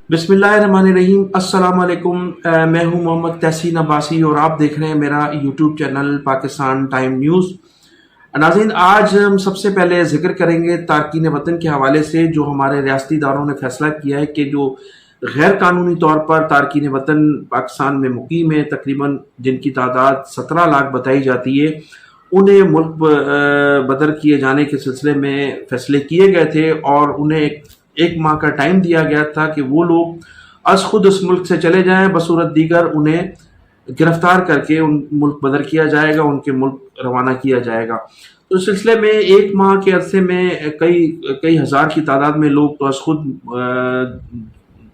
بسم اللہ الرحمن الرحیم، السلام علیکم۔ میں ہوں محمد تحسین عباسی اور آپ دیکھ رہے ہیں میرا YouTube channel Pakistan time news. ناظرین، آج ہم سب سے پہلے ذکر کریں گے تارکین وطن کے حوالے سے، جو ہمارے ریاستی اداروں نے فیصلہ کیا ہے کہ جو غیر قانونی طور پر تارکین وطن پاکستان میں مقیم ہیں، تقریباً جن کی تعداد 17 لاکھ بتائی جاتی ہے، انہیں ملک بدر کیے جانے کے سلسلے میں فیصلے کیے گئے تھے اور انہیں ایک ماہ کا ٹائم دیا گیا تھا کہ وہ لوگ از خود اس ملک سے چلے جائیں، بصورت دیگر انہیں گرفتار کر کے ان ملک بدر کیا جائے گا، ان کے ملک روانہ کیا جائے گا۔ تو اس سلسلے میں ایک ماہ کے عرصے میں کئی ہزار کی تعداد میں لوگ تو از خود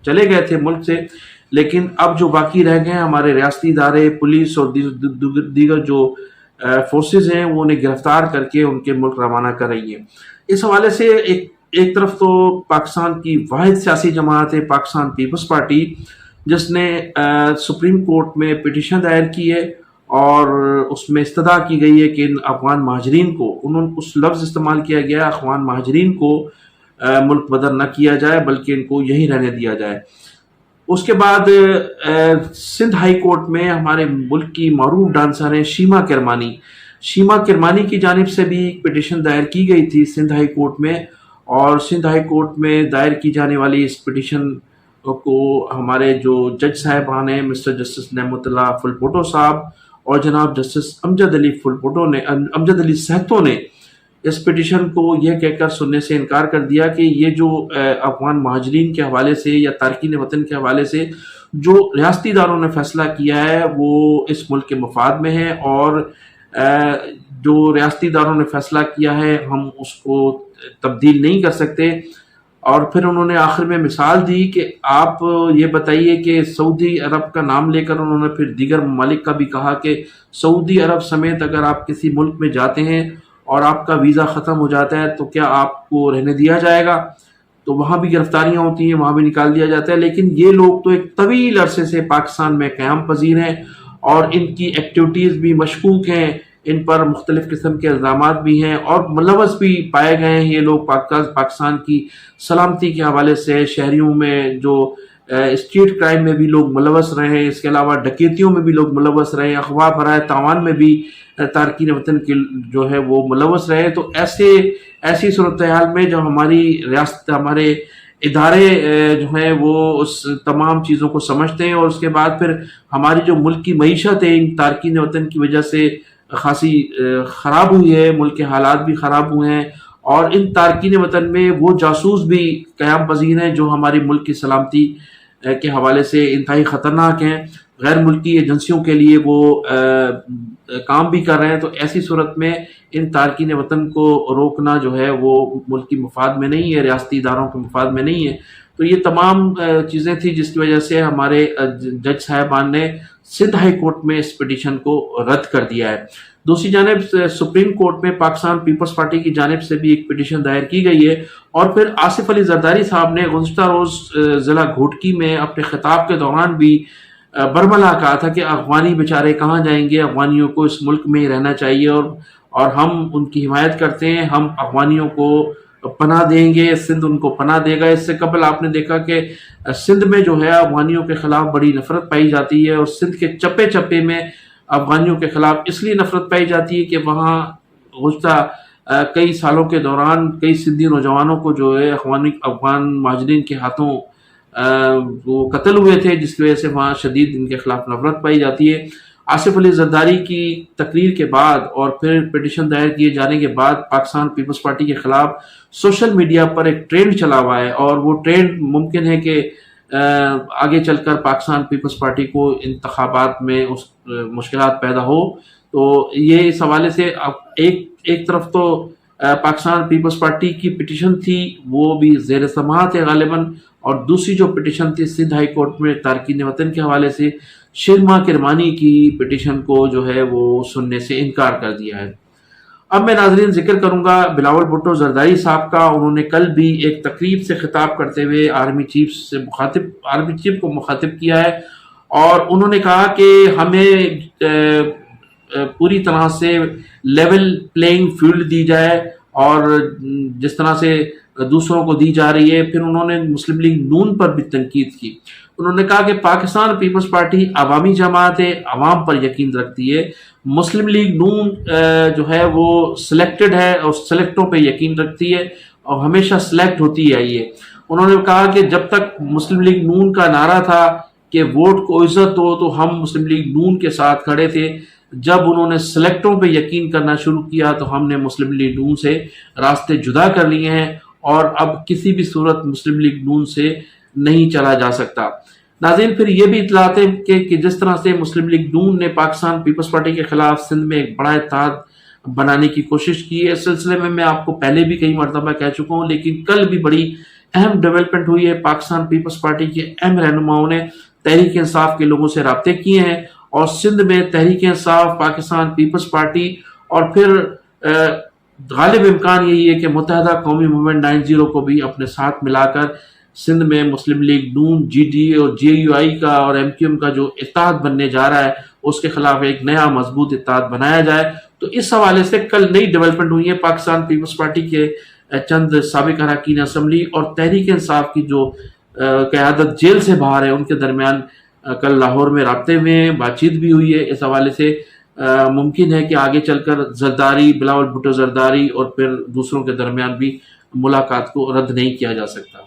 چلے گئے تھے ملک سے، لیکن اب جو باقی رہ گئے ہیں ہمارے ریاستی ادارے، پولیس اور دیگر جو فورسز ہیں، وہ انہیں گرفتار کر کے ان کے ملک روانہ کر رہی ہیں۔ اس حوالے سے ایک طرف تو پاکستان کی واحد سیاسی جماعت ہے پاکستان پیپلز پارٹی، جس نے سپریم کورٹ میں پٹیشن دائر کی ہے اور اس میں استدعا کی گئی ہے کہ ان افغان مہاجرین کو، اس لفظ استعمال کیا گیا افغان مہاجرین کو ملک بدر نہ کیا جائے بلکہ ان کو یہیں رہنے دیا جائے۔ اس کے بعد سندھ ہائی کورٹ میں ہمارے ملک کی معروف ڈانسر ہیں شیما کرمانی کی جانب سے بھی پٹیشن دائر کی گئی تھی سندھ ہائی کورٹ میں، اور سندھ ہائی کورٹ میں دائر کی جانے والی اس پٹیشن کو ہمارے جو جج صاحبان ہیں، مسٹر جسٹس نعمت اللہ فلپوٹو صاحب اور جناب جسٹس امجد علی سہتو نے اس پٹیشن کو یہ کہہ کر سننے سے انکار کر دیا کہ یہ جو افغان مہاجرین کے حوالے سے یا تارکین وطن کے حوالے سے جو ریاستی اداروں نے فیصلہ کیا ہے وہ اس ملک کے مفاد میں ہے، اور جو ریاستی اداروں نے فیصلہ کیا ہے ہم اس کو تبدیل نہیں کر سکتے۔ اور پھر انہوں نے آخر میں مثال دی کہ آپ یہ بتائیے کہ سعودی عرب کا نام لے کر انہوں نے پھر دیگر ممالک کا بھی کہا کہ سعودی عرب سمیت اگر آپ کسی ملک میں جاتے ہیں اور آپ کا ویزا ختم ہو جاتا ہے تو کیا آپ کو رہنے دیا جائے گا؟ تو وہاں بھی گرفتاریاں ہوتی ہیں، وہاں بھی نکال دیا جاتا ہے، لیکن یہ لوگ تو ایک طویل عرصے سے پاکستان میں قیام پذیر ہیں اور ان کی ایکٹیویٹیز بھی مشکوک ہیں، ان پر مختلف قسم کے الزامات بھی ہیں اور ملوث بھی پائے گئے ہیں۔ یہ لوگ پاکستان کی سلامتی کے حوالے سے شہریوں میں جو اسٹریٹ کرائم میں بھی لوگ ملوث رہے ہیں، اس کے علاوہ ڈکیتیوں میں بھی لوگ ملوث رہے ہیں، اغوا برائے تاوان میں بھی تارکین وطن کے جو ہے وہ ملوث رہے۔ تو ایسی صورتحال میں جو ہماری ریاست، ہمارے ادارے جو ہیں وہ اس تمام چیزوں کو سمجھتے ہیں، اور اس کے بعد پھر ہماری جو ملک کی معیشت ہے ان تارکین وطن کی وجہ سے خاصی خراب ہوئی ہے، ملک کے حالات بھی خراب ہوئے ہیں، اور ان تارکین وطن میں وہ جاسوس بھی قیام پذیر ہیں جو ہماری ملک کی سلامتی کے حوالے سے انتہائی خطرناک ہیں، غیر ملکی ایجنسیوں کے لیے وہ کام بھی کر رہے ہیں۔ تو ایسی صورت میں ان تارکین وطن کو روکنا جو ہے وہ ملک کی مفاد میں نہیں ہے، ریاستی اداروں کے مفاد میں نہیں ہے۔ تو یہ تمام چیزیں تھیں جس کی وجہ سے ہمارے جج صاحبان نے سندھ ہائی کورٹ میں اس پٹیشن کو رد کر دیا ہے۔ دوسری جانب سپریم کورٹ میں پاکستان پیپلز پارٹی کی جانب سے بھی ایک پٹیشن دائر کی گئی ہے، اور پھر آصف علی زرداری صاحب نے گزشتہ روز ضلع گھوٹکی میں اپنے خطاب کے دوران بھی برملا کہا تھا کہ افغانی بیچارے کہاں جائیں گے، افغانیوں کو اس ملک میں ہی رہنا چاہیے، اور ہم ان کی حمایت کرتے ہیں، ہم افغانیوں کو پناہ دیں گے، سندھ ان کو پناہ دے گا۔ اس سے قبل آپ نے دیکھا کہ سندھ میں جو ہے افغانیوں کے خلاف بڑی نفرت پائی جاتی ہے، اور سندھ کے چپے چپے میں افغانیوں کے خلاف اس لیے نفرت پائی جاتی ہے کہ وہاں گزشتہ کئی سالوں کے دوران کئی سندھی نوجوانوں کو جو ہے افغان مہاجرین کے ہاتھوں وہ قتل ہوئے تھے، جس کی وجہ سے وہاں شدید ان کے خلاف نفرت پائی جاتی ہے۔ آصف علی زرداری کی تقریر کے بعد اور پھر پٹیشن دائر کیے جانے کے بعد پاکستان پیپلز پارٹی کے خلاف سوشل میڈیا پر ایک ٹرینڈ چلا ہوا ہے، اور وہ ٹرینڈ ممکن ہے کہ آگے چل کر پاکستان پیپلز پارٹی کو انتخابات میں اس مشکلات پیدا ہو۔ تو یہ اس حوالے سے ایک طرف تو پاکستان پیپلز پارٹی کی پٹیشن تھی وہ بھی زیر سماعت ہے غالباً، اور دوسری جو پٹیشن تھی سندھ ہائی کورٹ میں تارکین وطن کے حوالے سے، شیما کرمانی کی پٹیشن کو جو ہے وہ سننے سے انکار کر دیا ہے۔ اب میں ناظرین ذکر کروں گا بلاول بھٹو زرداری صاحب کا۔ انہوں نے کل بھی ایک تقریب سے خطاب کرتے ہوئے آرمی چیف کو مخاطب کیا ہے، اور انہوں نے کہا کہ ہمیں پوری طرح سے لیول پلینگ فیلڈ دی جائے، اور جس طرح سے دوسروں کو دی جا رہی ہے۔ پھر انہوں نے مسلم لیگ نون پر بھی تنقید کی۔ انہوں نے کہا کہ پاکستان پیپلز پارٹی عوامی جماعت ہے، عوام پر یقین رکھتی ہے۔ مسلم لیگ نون جو ہے وہ سلیکٹڈ ہے اور سلیکٹوں پہ یقین رکھتی ہے اور ہمیشہ سلیکٹ ہوتی آئی ہے۔ انہوں نے کہا کہ جب تک مسلم لیگ نون کا نعرہ تھا کہ ووٹ کو عزت ہو تو ہم مسلم لیگ نون کے ساتھ کھڑے تھے۔ جب انہوں نے سلیکٹوں پہ یقین کرنا شروع کیا تو ہم نے مسلم لیگ نون سے راستے جدا کر لیے ہیں اور اب کسی بھی صورت مسلم لیگ نون سے نہیں چلا جا سکتا۔ ناظرین، پھر یہ بھی اطلاعات ہیں کہ جس طرح سے مسلم لیگ نون نے پاکستان پیپلز پارٹی کے خلاف سندھ میں ایک بڑا اتحاد بنانے کی کوشش کی ہے، اس سلسلے میں آپ کو پہلے بھی کئی مرتبہ کہہ چکا ہوں، لیکن کل بھی بڑی اہم ڈیولپمنٹ ہوئی ہے۔ پاکستان پیپلز پارٹی کے اہم رہنماؤں نے تحریک انصاف کے لوگوں سے رابطے کیے ہیں اور سندھ میں تحریک انصاف، پاکستان پیپلز پارٹی اور پھر غالب امکان یہی ہے کہ متحدہ قومی موومنٹ 90 کو بھی اپنے ساتھ ملا کر سندھ میں مسلم league known, G D A اور جے یو آئی کا اور ایم کیو ایم کا جو اتحاد بننے جا رہا ہے اس کے خلاف ایک نیا مضبوط اتحاد بنایا جائے۔ تو اس حوالے سے کل نئی ڈیولپمنٹ ہوئی ہے۔ پاکستان پیپلز پارٹی کے چند سابق اراکین اسمبلی اور تحریک انصاف کی جو قیادت جیل سے باہر ہے ان کے درمیان کل لاہور میں رابطے میں بات چیت بھی ہوئی ہے۔ اس حوالے سے ممکن ہے کہ آگے چل کر زرداری، بلاول بھٹو زرداری اور پھر دوسروں کے درمیان بھی ملاقات کو رد نہیں کیا جا سکتا۔